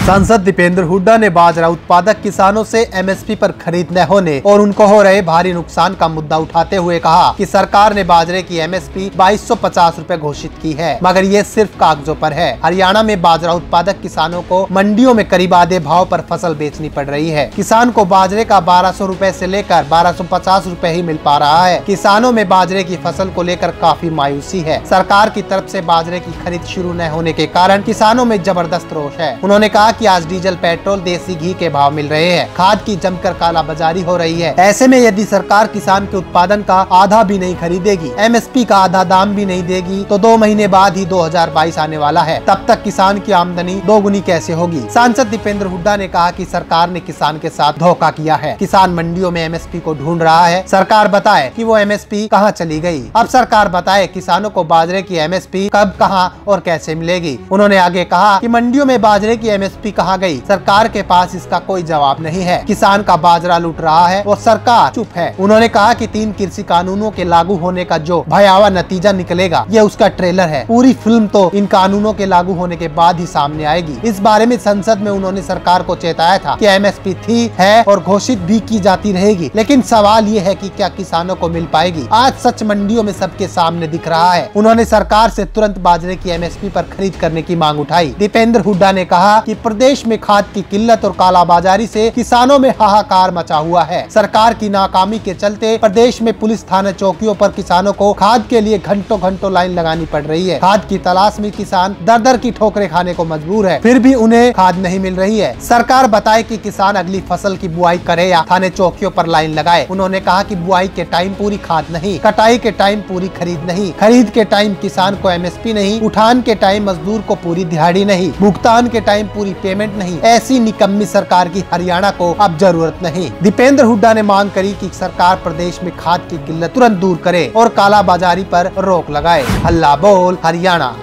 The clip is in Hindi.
सांसद दीपेंद्र हुड्डा ने बाजरा उत्पादक किसानों से एमएसपी पर खरीद न होने और उनको हो रहे भारी नुकसान का मुद्दा उठाते हुए कहा कि सरकार ने बाजरे की एमएसपी 2250 रुपए घोषित की है, मगर ये सिर्फ कागजों पर है। हरियाणा में बाजरा उत्पादक किसानों को मंडियों में करीब आधे भाव पर फसल बेचनी पड़ रही है। किसान को बाजरे का 1200 रुपए से लेकर 1250 रुपए ही मिल पा रहा है। किसानों में बाजरे की फसल को लेकर काफी मायूसी है। सरकार की तरफ से बाजरे की खरीद शुरू न होने के कारण किसानों में जबरदस्त रोष है। उन्होंने कहा कि आज डीजल, पेट्रोल, देसी घी के भाव मिल रहे हैं, खाद की जमकर कालाबाजारी हो रही है। ऐसे में यदि सरकार किसान के उत्पादन का आधा भी नहीं खरीदेगी, एमएसपी का आधा दाम भी नहीं देगी, तो 2 महीने बाद ही 2022 आने वाला है। तब तक किसान की आमदनी दोगुनी कैसे होगी। सांसद दीपेंद्र हुड्डा ने कहा कि सरकार ने किसान के साथ धोखा किया है। किसान मंडियों में एमएसपी को ढूंढ रहा है। सरकार बताए कि वो एमएसपी कहां चली गई। अब सरकार बताए किसानों को बाजरे की एमएसपी कब, कहां और कैसे मिलेगी। उन्होंने आगे कहा कि मंडियों में बाजरे की एमएसपी कहां गई, सरकार के पास इसका कोई जवाब नहीं है। किसान का बाजरा लूट रहा है और सरकार चुप है। उन्होंने कहा कि 3 कृषि कानूनों के लागू होने का जो भयावह नतीजा निकलेगा, ये उसका ट्रेलर है। पूरी फिल्म तो इन कानूनों के लागू होने के बाद ही सामने आएगी। इस बारे में संसद में उन्होंने सरकार को चेताया था कि एमएसपी थी, है और घोषित भी की जाती रहेगी, लेकिन सवाल ये है कि क्या किसानों को मिल पाएगी। आज सच मंडियों में सबके सामने दिख रहा है। उन्होंने सरकार से तुरंत बाजरे की एमएसपी पर खरीद करने की मांग उठाई। दीपेंद्र हुड्डा ने कहा कि प्रदेश में खाद की किल्लत और कालाबाजारी से किसानों में हाहाकार मचा हुआ है। सरकार की नाकामी के चलते प्रदेश में पुलिस थाना चौकियों पर किसानों को खाद के लिए घंटों घंटों लाइन लगानी पड़ रही है। खाद की तलाश में किसान दर दर की ठोकरें खाने को मजबूर है, फिर भी उन्हें खाद नहीं मिल रही है। सरकार बताए कि किसान अगली फसल की बुआई करे या थाने चौकियों पर लाइन लगाए। उन्होंने कहा कि बुआई के टाइम पूरी खाद नहीं, कटाई के टाइम पूरी खरीद नहीं, खरीद के टाइम किसान को एमएसपी नहीं, उठान के टाइम मजदूर को पूरी दिहाड़ी नहीं, भुगतान के टाइम पूरी पेमेंट नहीं। ऐसी निकम्मी सरकार की हरियाणा को अब जरूरत नहीं। दीपेंद्र हुड्डा ने मांग करी कि सरकार प्रदेश में खाद की किल्लत तुरंत दूर करे और कालाबाजारी पर रोक लगाए। हल्ला बोल हरियाणा।